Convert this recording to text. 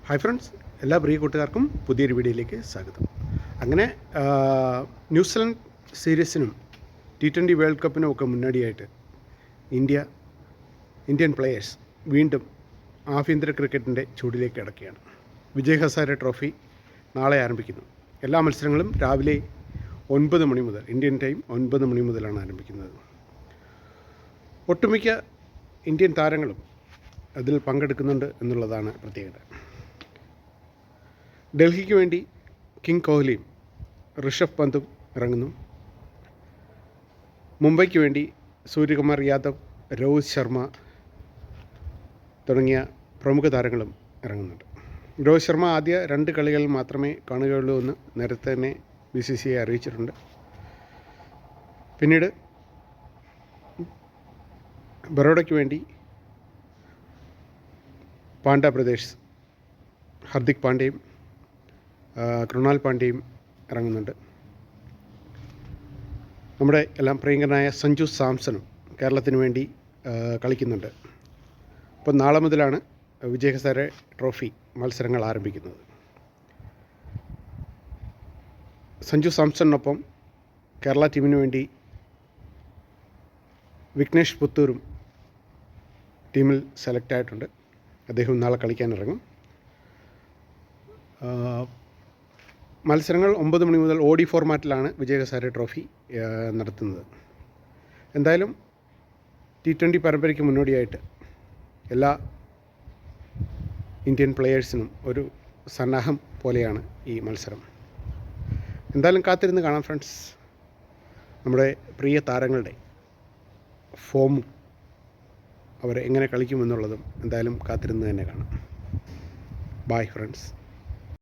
Hi friends, എല്ലാ പ്രിയ കൂട്ടുകാർക്കും പുതിയൊരു വീഡിയോയിലേക്ക് സ്വാഗതം. അങ്ങനെ ന്യൂസിലൻഡ് സീരീസിനും T20 വേൾഡ് കപ്പിനും ഒക്കെ മുന്നോടിയായിട്ട് ഇന്ത്യൻ പ്ലെയേഴ്സ് വീണ്ടും ആഭ്യന്തര ക്രിക്കറ്റിൻ്റെ ചൂടിലേക്ക് കിടക്കുകയാണ്. വിജയ് ഹസാരെ ട്രോഫി നാളെ ആരംഭിക്കുന്നു. എല്ലാ മത്സരങ്ങളും രാവിലെ 9 മണി മുതൽ, ഇന്ത്യൻ ടൈം 9 മണി മുതലാണ് ആരംഭിക്കുന്നത്. ഒട്ടുമിക്ക ഇന്ത്യൻ താരങ്ങളും അതിൽ പങ്കെടുക്കുന്നുണ്ട് എന്നുള്ളതാണ് പ്രത്യേകത. ഡൽഹിക്ക് വേണ്ടി കിങ് കോഹ്ലിയും ഋഷഭ് പന്തും ഇറങ്ങുന്നു. മുംബൈക്ക് വേണ്ടി സൂര്യകുമാർ യാദവ്, രോഹിത് ശർമ്മ തുടങ്ങിയ പ്രമുഖ താരങ്ങളും ഇറങ്ങുന്നുണ്ട്. രോഹിത് ശർമ്മ ആദ്യ 2 കളികൾ മാത്രമേ കാണുകയുള്ളൂ എന്ന് നേരത്തെ തന്നെ BCCI അറിയിച്ചിട്ടുണ്ട്. പിന്നീട് ബറോഡയ്ക്ക് വേണ്ടി പാണ്ഡ്യ പ്രദേശ് ഹർദിക് പാണ്ഡ്യയും കൃണാൽ പാണ്ഡ്യയും ഇറങ്ങുന്നുണ്ട്. നമ്മുടെ എല്ലാം പ്രിയങ്കരനായ സഞ്ജു സാംസണും കേരളത്തിന് വേണ്ടി കളിക്കുന്നുണ്ട്. അപ്പോൾ നാളെ മുതലാണ് വിജയ് ഹസാരെ ട്രോഫി മത്സരങ്ങൾ ആരംഭിക്കുന്നത്. സഞ്ജു സാംസണിനൊപ്പം കേരള ടീമിന് വേണ്ടി വിഘ്നേഷ് പുത്തൂരും ടീമിൽ സെലക്ട് ആയിട്ടുണ്ട്. അദ്ദേഹം നാളെ കളിക്കാനിറങ്ങും. മത്സരങ്ങൾ 9 മണി മുതൽ OD ഫോർമാറ്റിലാണ് വിജയ് ഹസാരെ ട്രോഫി നടത്തുന്നത്. എന്തായാലും T20 പരമ്പരയ്ക്ക് മുന്നോടിയായിട്ട് എല്ലാ ഇന്ത്യൻ പ്ലെയേഴ്സിനും ഒരു സന്നാഹം പോലെയാണ് ഈ മത്സരം. എന്തായാലും കാത്തിരുന്ന് കാണാം ഫ്രണ്ട്സ്. നമ്മുടെ പ്രിയ താരങ്ങളുടെ ഫോമും അവർ എങ്ങനെ കളിക്കുമെന്നുള്ളതും എന്തായാലും കാത്തിരുന്ന് തന്നെ കാണാം. Bye friends.